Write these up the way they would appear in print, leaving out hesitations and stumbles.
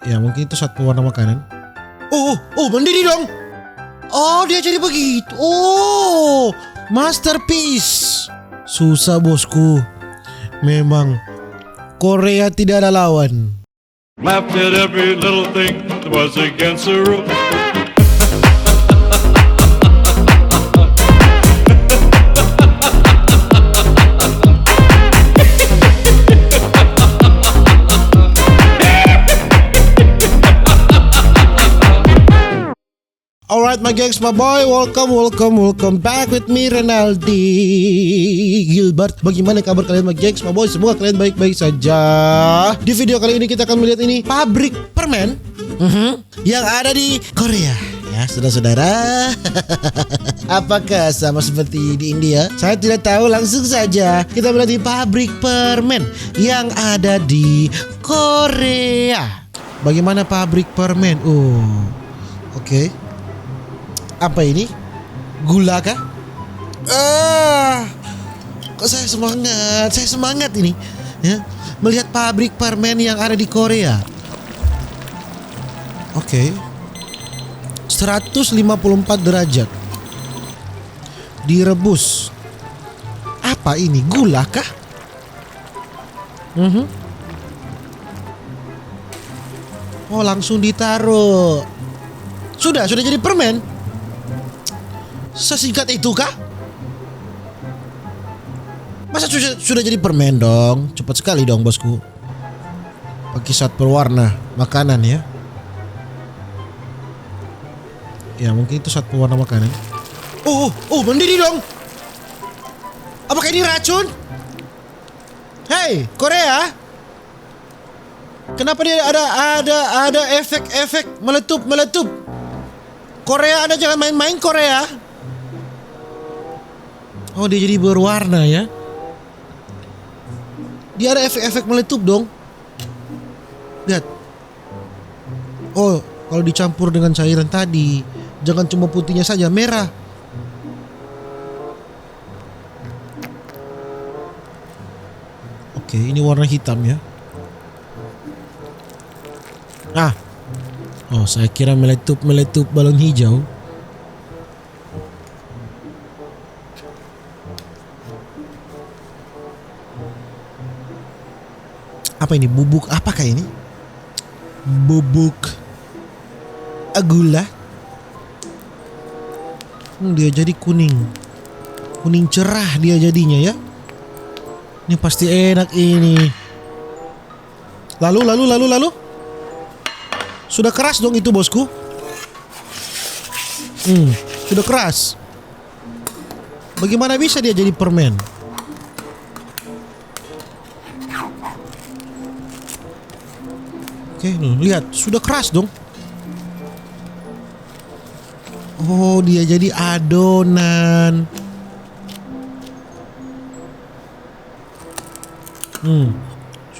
Ya mungkin itu satu warna makanan. Oh, mendidih dong. Oh, dia jadi begitu. Oh, masterpiece. Susah bosku. Memang Korea tidak ada lawan. Laughed at every little thing that was against the rules. Alright my gengs, my boy, welcome back with me Renaldi Gilbert. Bagaimana kabar kalian my gengs, my boy? Semoga kalian baik-baik saja. Di video kali ini kita akan melihat ini pabrik permen yang ada di Korea. Ya saudara-saudara, apakah sama seperti di India? Saya tidak tahu, langsung saja kita melihat di pabrik permen yang ada di Korea. Bagaimana pabrik permen? Oke. Apa ini? Gula kah? Kok saya semangat ini ya, melihat pabrik permen yang ada di Korea. Oke. 154 derajat. Direbus. Apa ini? Gula kah? Oh, langsung ditaruh. Sudah jadi permen. Sesingkat itu kah? Masa sudah jadi permen dong? Cepat sekali dong bosku. Pakai saat berwarna makanan ya. Ya mungkin itu saat berwarna makanan. Oh, mendidih dong. Apakah ini racun? Hei, Korea. Kenapa dia ada efek meletup? Korea, Anda jangan main-main Korea. Oh, dia jadi berwarna ya. Dia ada efek-efek meletup dong. Lihat. Oh, kalau dicampur dengan cairan tadi, jangan cuma putihnya saja, merah. Oke, ini warna hitam ya. Oh, saya kira meletup balon hijau. Apa ini? Bubuk apakah ini? Bubuk gula. Dia jadi kuning cerah dia jadinya ya. Ini pasti enak ini. Lalu. Sudah keras dong itu bosku. Sudah keras. Bagaimana bisa dia jadi permen? Oke, lihat, sudah keras dong. Oh, dia jadi adonan.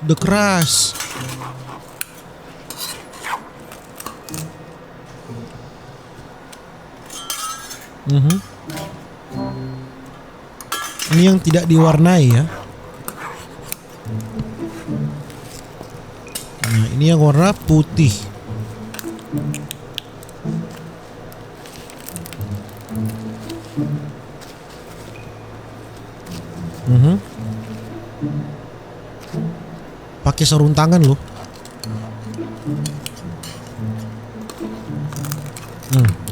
Sudah keras. Ini yang tidak diwarnai ya. Nah, ini yang warna putih. Pakai sarung tangan loh.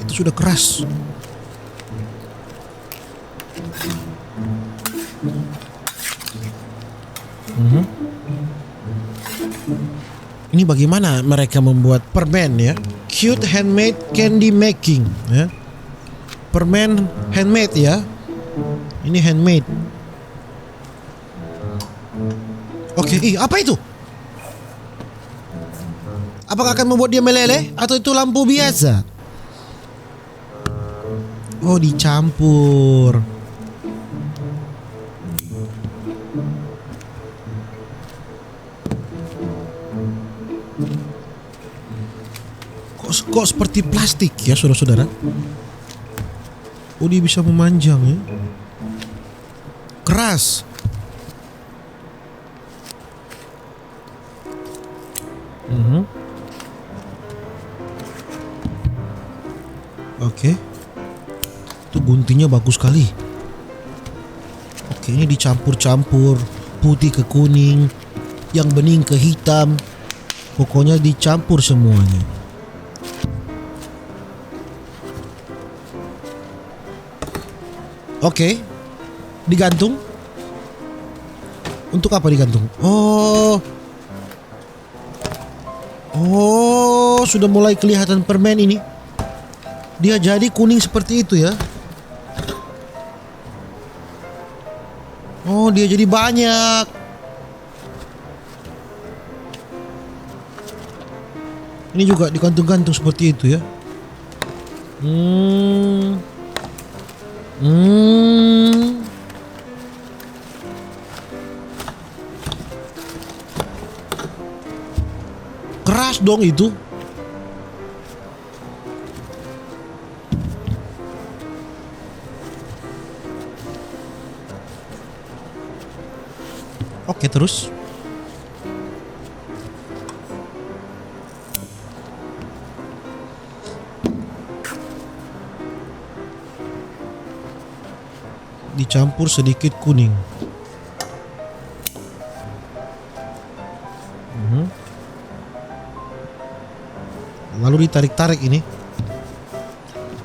Itu sudah keras. Ini bagaimana mereka membuat permen ya? Cute handmade candy making ya. Permen handmade ya. Ini handmade. Oke, apa itu? Apakah akan membuat dia meleleh atau itu lampu biasa? Oh, dicampur. Kok seperti plastik ya saudara-saudara? Oh, dia bisa memanjang ya. Keras. Oke. Itu guntingnya bagus sekali. Oke, ini dicampur-campur, putih ke kuning, yang bening ke hitam. Pokoknya dicampur semuanya. Oke. Digantung. Untuk apa digantung? Oh, sudah mulai kelihatan permen ini. Dia jadi kuning seperti itu ya. Oh, dia jadi banyak. Ini juga digantung-gantung seperti itu ya. Keras dong itu. Oke, terus. Dicampur sedikit kuning. Lalu ditarik-tarik ini.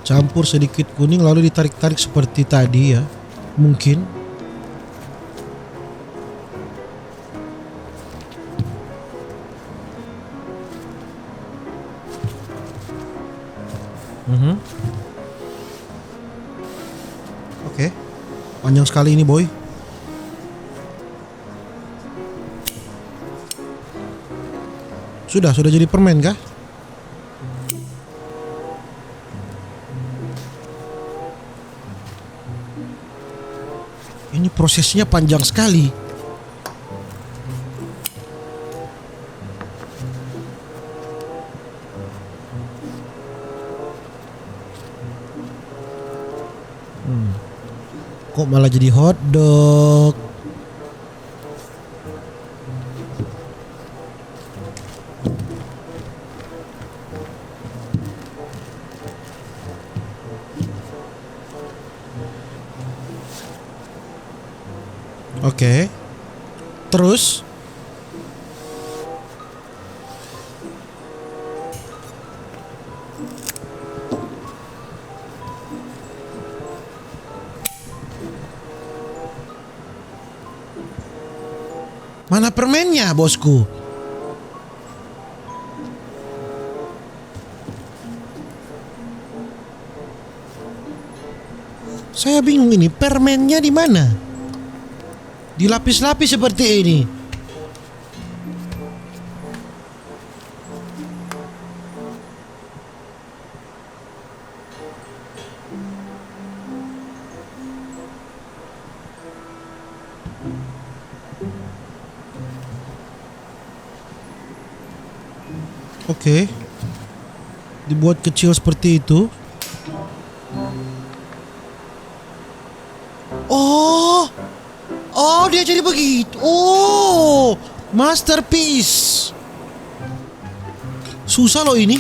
Campur sedikit kuning lalu ditarik-tarik seperti tadi ya. Mungkin. Oke. Panjang sekali ini, boy. Sudah jadi permen kah? Ini prosesnya panjang sekali. Kok malah jadi hotdog? Oke. Terus mana permennya, bosku? Saya bingung ini, permennya di mana? Dilapis-lapis seperti ini. Oke. Dibuat kecil seperti itu. Oh, dia jadi begitu. Oh, masterpiece. Susah loh ini.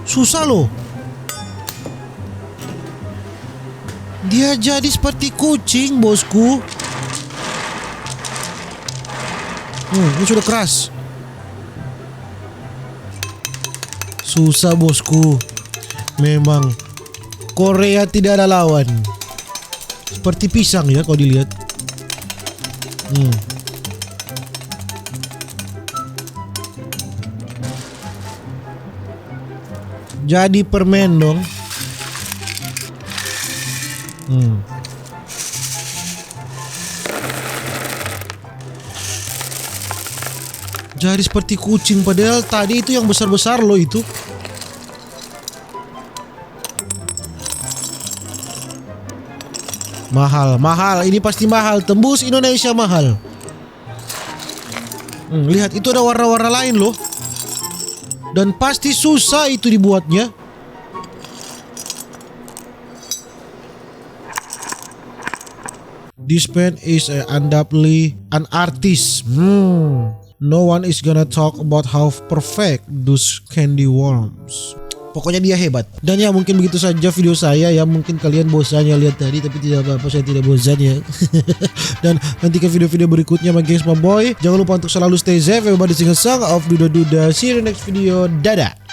Susah loh. Dia jadi seperti kucing, bosku. Ini sudah keras. Susah, bosku. Memang Korea tidak ada lawan. Seperti pisang ya kalau dilihat. Jadi permen dong. Jadi seperti kucing, padahal tadi itu yang besar-besar loh itu. Mahal, ini pasti mahal, tembus Indonesia mahal. Lihat, itu ada warna-warna lain loh. Dan pasti susah itu dibuatnya. This pen is undoubtedly an artist. No one is gonna talk about how perfect those candy worms. Pokoknya dia hebat. Dan ya mungkin begitu saja video saya ya. Mungkin kalian bosan ya lihat tadi, tapi tidak apa-apa, saya tidak bosan ya. Dan nantikan video-video berikutnya my gengs my boy. Jangan lupa untuk selalu stay safe. Everybody sing a song of Duda Duda. See you in the next video. Dadah.